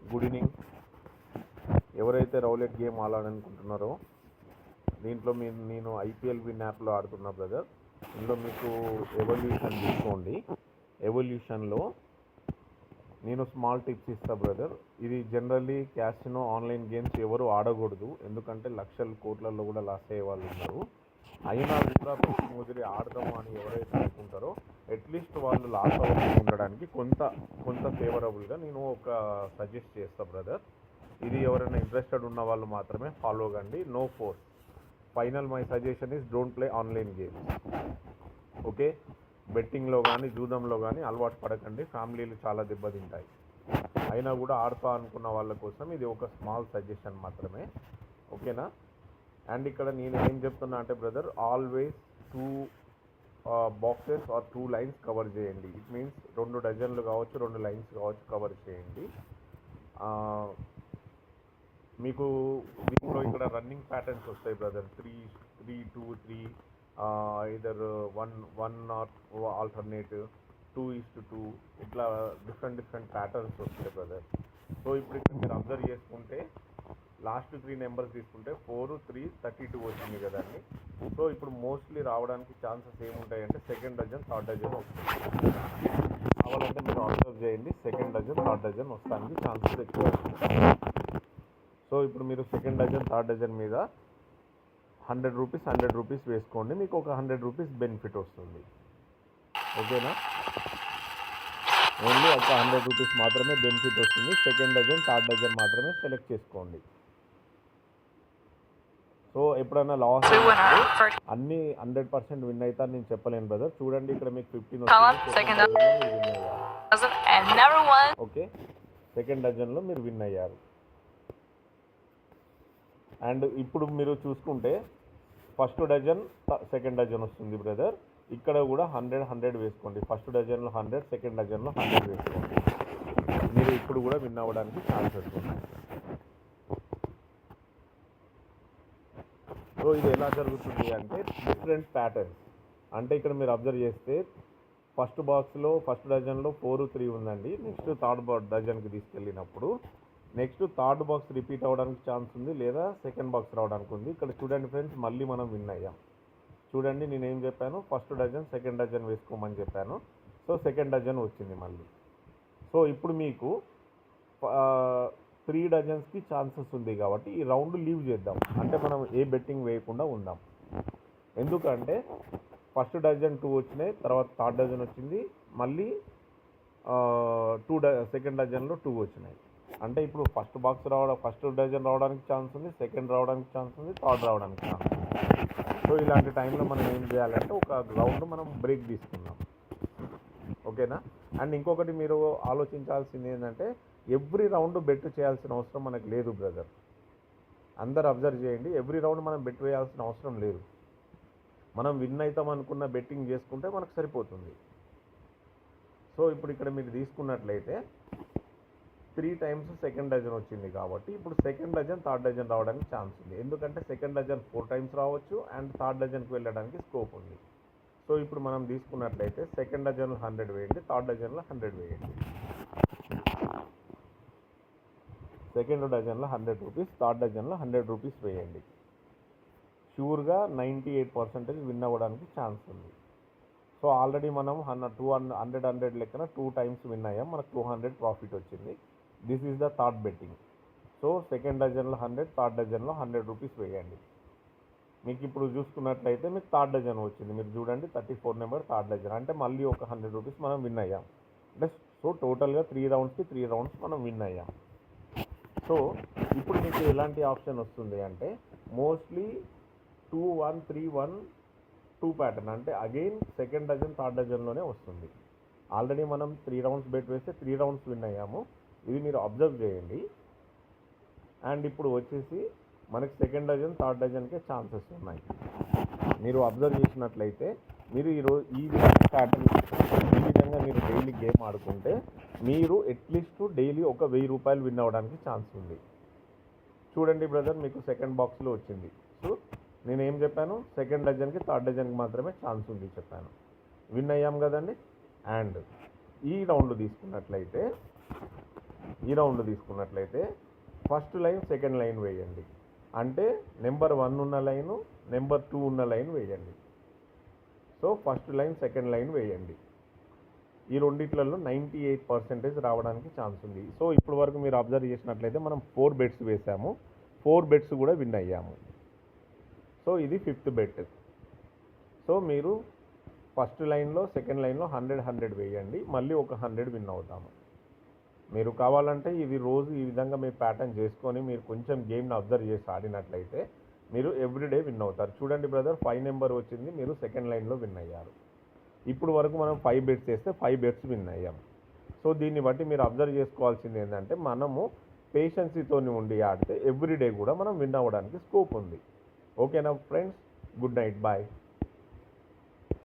Good evening. ఎవరైతే Rowlatt game ఆడాలనుకుంటున్నారో దీంట్లో నేను ఐపీఎల్ విన్ యాప్లో ఆడుతున్నా బ్రదర్. ఇందులో మీకు ఎవల్యూషన్ తీసుకోండి. ఎవల్యూషన్లో నేను స్మాల్ టిప్స్ ఇస్తా బ్రదర్. ఇది జనరల్లీ క్యాసినో ఆన్లైన్ గేమ్స్ ఎవరు ఆడకూడదు, ఎందుకంటే లక్షల కోట్లలో కూడా లాస్ అయ్యే వాళ్ళు ఉన్నారు. అయినా కూడా ముదిరి ఆడదాము అని ఎవరైతే అనుకుంటారో అట్లీస్ట్ వాళ్ళు లాస్ అవ్వకుండా ఉండడానికి కొంత ఫేవరబుల్గా నేను ఒక సజెస్ట్ చేస్తాను బ్రదర్. ఇది ఎవరైనా ఇంట్రెస్టెడ్ ఉన్న వాళ్ళు మాత్రమే ఫాలో కండి. No force. Final my suggestion is don't play online games. Okay, బెట్టింగ్లో కానీ జూదంలో కానీ అలవాటు పడకండి, ఫ్యామిలీలు చాలా దెబ్బతింటాయి. అయినా కూడా ఆడతా అనుకున్న వాళ్ళ కోసం ఇది ఒక స్మాల్ సజెషన్ మాత్రమే. ఓకేనా? అండ్ ఇక్కడ నేను ఏం చెప్తున్నా అంటే brother, always 2 boxes or 2 lines cover చేయండి. ఇట్ మీన్స్ 2 డజన్లు కావచ్చు, 2 లైన్స్ కావచ్చు, కవర్ చేయండి. మీకు దీంట్లో ఇక్కడ రన్నింగ్ ప్యాటర్న్స్ వస్తాయి బ్రదర్. 3-3-2-3, ఇదర్ 1 ఆర్ ఆల్టర్నేట్, 2:2, ఇట్లా డిఫరెంట్ ప్యాటర్న్స్ వస్తాయి బ్రదర్. సో ఇప్పుడు ఇక్కడ మీరు అబ్జర్వ్ చేసుకుంటే లాస్ట్ 3 నెంబర్స్ తీసుకుంటే 4, 3, 32 వచ్చింది కదండి. సో ఇప్పుడు మోస్ట్లీ రావడానికి ఛాన్సెస్ ఏముంటాయంటే సెకండ్ డజన్, థర్డ్ డజన్ వస్తుంది. కావాలంటే మీరు అబ్జర్వ్ చేయండి, సెకండ్ డజన్, థర్డ్ డజన్ వస్తానికి ఛాన్సెస్ ఎక్కువ. సో ఇప్పుడు మీరు సెకండ్ డజన్, థర్డ్ డజన్ మీద 100 రూపీస్ వేసుకోండి. మీకు ఒక 100 రూపీస్ బెనిఫిట్ వస్తుంది. ఓకేనా? ఓన్లీ ఒక 100 రూపీస్ మాత్రమే బెనిఫిట్ వస్తుంది. సెకండ్ డజన్, థర్డ్ డజన్ మాత్రమే సెలెక్ట్ చేసుకోండి. సో ఎప్పుడైనా లాస్ అన్ని 100% విన్ అవుతా నేను చెప్పలేను బ్రదర్. చూడండి ఇక్కడ మీకు 15 ఓకే, సెకండ్ డజన్లో మీరు విన్ అయ్యారు. అండ్ ఇప్పుడు మీరు చూసుకుంటే ఫస్ట్ డజన్, సెకండ్ డజన్ వస్తుంది బ్రదర్. ఇక్కడ కూడా 100 వేసుకోండి. ఫస్ట్ డజన్లో 100, సెకండ్ డజన్లో 100 వేసుకోండి. మీరు ఇప్పుడు కూడా విన్ అవ్వడానికి ఛాన్సెస్ ఉన్నాయి. సో ఇది ఎలా జరుగుతుంది అంటే డిఫరెంట్ ప్యాటర్న్స్. అంటే ఇక్కడ మీరు అబ్జర్వ్ చేస్తే ఫస్ట్ బాక్స్లో ఫస్ట్ డజన్లో 4, 3 ఉందండి. నెక్స్ట్ థర్డ్ డజన్కి తీసుకెళ్ళినప్పుడు నెక్స్ట్ థర్డ్ బాక్స్ రిపీట్ అవ్వడానికి ఛాన్స్ ఉంది, లేదా సెకండ్ బాక్స్ రావడానికి ఉంది. ఇక్కడ చూడండి ఫ్రెండ్స్, మళ్ళీ మనం విన్ అయ్యాం. చూడండి నేను ఏం చెప్పాను, ఫస్ట్ డజన్, సెకండ్ డజన్ వేసుకోమని చెప్పాను. సో సెకండ్ డజన్ వచ్చింది మళ్ళీ. సో ఇప్పుడు మీకు 3 డజన్స్కి ఛాన్సెస్ ఉంది కాబట్టి ఈ రౌండ్ లీవ్ చేద్దాం. అంటే మనం ఏ బెట్టింగ్ వేయకుండా ఉందాం. ఎందుకంటే ఫస్ట్ డజన్ 2 వచ్చినాయి, తర్వాత థర్డ్ డజన్ వచ్చింది, మళ్ళీ సెకండ్ డజన్లో 2 వచ్చినాయి. అంటే ఇప్పుడు ఫస్ట్ డజన్ రావడానికి ఛాన్స్ ఉంది, సెకండ్ రావడానికి ఛాన్స్ ఉంది, థర్డ్ రావడానికి ఛాన్స్ ఉంది. సో ఇలాంటి టైంలో మనం ఏం చేయాలంటే ఒక రౌండ్ మనం బ్రేక్ తీసుకుందాం. ఓకేనా? అండ్ ఇంకొకటి మీరు ఆలోచించాల్సింది ఏంటంటే ఎవ్రీ రౌండ్ బెట్ చేయాల్సిన అవసరం మనకు లేదు బ్రదర్. అందరు అబ్జర్వ్ చేయండి, ఎవ్రీ రౌండ్ మనం బెట్ వేయాల్సిన అవసరం లేదు. మనం విన్ అవుతాం అనుకున్న బెట్టింగ్ చేసుకుంటే మనకు సరిపోతుంది. సో ఇప్పుడు ఇక్కడ మీరు తీసుకున్నట్లయితే 3 టైమ్స్ సెకండ్ డజన్ వచ్చింది కాబట్టి ఇప్పుడు సెకండ్ డజన్, థర్డ్ డజన్ రావడానికి ఛాన్స్ ఉంది. ఎందుకంటే సెకండ్ డజన్ 4 టైమ్స్ రావచ్చు అండ్ థర్డ్ డజన్కి వెళ్ళడానికి స్కోప్ ఉంది. సో ఇప్పుడు మనం తీసుకున్నట్లయితే సెకండ్ డజన్లో 100 వేయండి, థర్డ్ డజన్లో 100 వేయండి. సెకండ్ డజన్లో 100 రూపీస్, థర్డ్ డజన్లో 100 రూపీస్ వేయండి. షూర్గా 98% విన్ అవ్వడానికి ఛాన్స్ ఉంది. సో ఆల్రెడీ మనం 100 లెక్కన 2 టైమ్స్ విన్ అయ్యాం, మనకు 200 ప్రాఫిట్ వచ్చింది. This is the third betting. So second డజన్లో 100, థర్డ్ డజన్లో 100 రూపీస్ వేయండి. మీకు ఇప్పుడు చూసుకున్నట్లయితే మీకు థర్డ్ డజన్ వచ్చింది. మీరు చూడండి 34 నెంబర్ థర్డ్ డజన్, అంటే మళ్ళీ ఒక 100 రూపీస్ మనం విన్ అయ్యాం. అంటే సో టోటల్గా 3 రౌండ్స్ మనం విన్ అయ్యాం. సో ఇప్పుడు మీకు ఎలాంటి ఆప్షన్ వస్తుంది అంటే మోస్ట్లీ 2-1-3-1-2 ప్యాటర్న్, అంటే అగైన్ సెకండ్ డజన్, థర్డ్ డజన్లోనే వస్తుంది. ఆల్రెడీ మనం 3 రౌండ్స్ బెట్ వేస్తే 3 రౌండ్స్ విన్ అయ్యాము. ఇది మీరు అబ్జర్వ్ చేయండి. అండ్ ఇప్పుడు వచ్చేసి మనకి సెకండ్ డజన్, థర్డ్ డజన్కే ఛాన్సెస్ ఉన్నాయి. మీరు అబ్జర్వ్ చేసినట్లయితే మీరు ఈ విధంగా మీరు డైలీ గేమ్ ఆడుకుంటే మీరు అట్లీస్ట్ డైలీ ఒక 1000 రూపాయలు విన్ అవ్వడానికి ఛాన్స్ ఉంది. చూడండి బ్రదర్, మీకు సెకండ్ బాక్స్లో వచ్చింది. సో నేనేం చెప్పాను, సెకండ్ డజన్కి, థర్డ్ డజన్కి మాత్రమే ఛాన్స్ ఉంది చెప్పాను. విన్ అయ్యాం కదండి. అండ్ ఈ రౌండ్ తీసుకున్నట్లయితే ఈ రౌండ్ తీసుకున్నట్లయితే ఫస్ట్ లైన్ సెకండ్ లైన్ వేయండి, అంటే నెంబర్ 1 ఉన్న లైను నెంబర్ 2 ఉన్న లైన్ వేయండి. So first line second line వేయండి. ఈ రెండిట్లలో 98% రావడానికి ఛాన్స్ ఉంది. సో ఇప్పుడు వరకు మీరు అబ్జర్వ్ చేసినట్లయితే మనం 4 బెట్స్ వేసాము, 4 బెట్స్ కూడా విన్ అయ్యాము. సో ఇది 5th బెట్. సో మీరు ఫస్ట్ లైన్లో సెకండ్ లైన్లో 100 వేయండి, మళ్ళీ ఒక 100 విన్ అవుతాము. మీరు కావాలంటే ఇది రోజు ఈ విధంగా మీరు ప్యాటర్న్ చేసుకొని మీరు కొంచెం గేమ్ని అబ్జర్వ్ చేసి ఆడినట్లయితే మీరు ఎవ్రీడే విన్ అవుతారు. చూడండి బ్రదర్, 5 నెంబర్ వచ్చింది, మీరు సెకండ్ లైన్లో విన్ అయ్యారు. ఇప్పుడు వరకు మనం 5 బెట్స్ వేస్తే 5 బెట్స్ విన్ అయ్యాం. సో దీన్ని బట్టి మీరు అబ్జర్వ్ చేసుకోవాల్సింది ఏంటంటే మనము పేషెన్సీతో ఉండి ఆడితే ఎవ్రీడే కూడా మనం విన్ అవ్వడానికి స్కోప్ ఉంది. ఓకేనా ఫ్రెండ్స్, గుడ్ నైట్, బాయ్.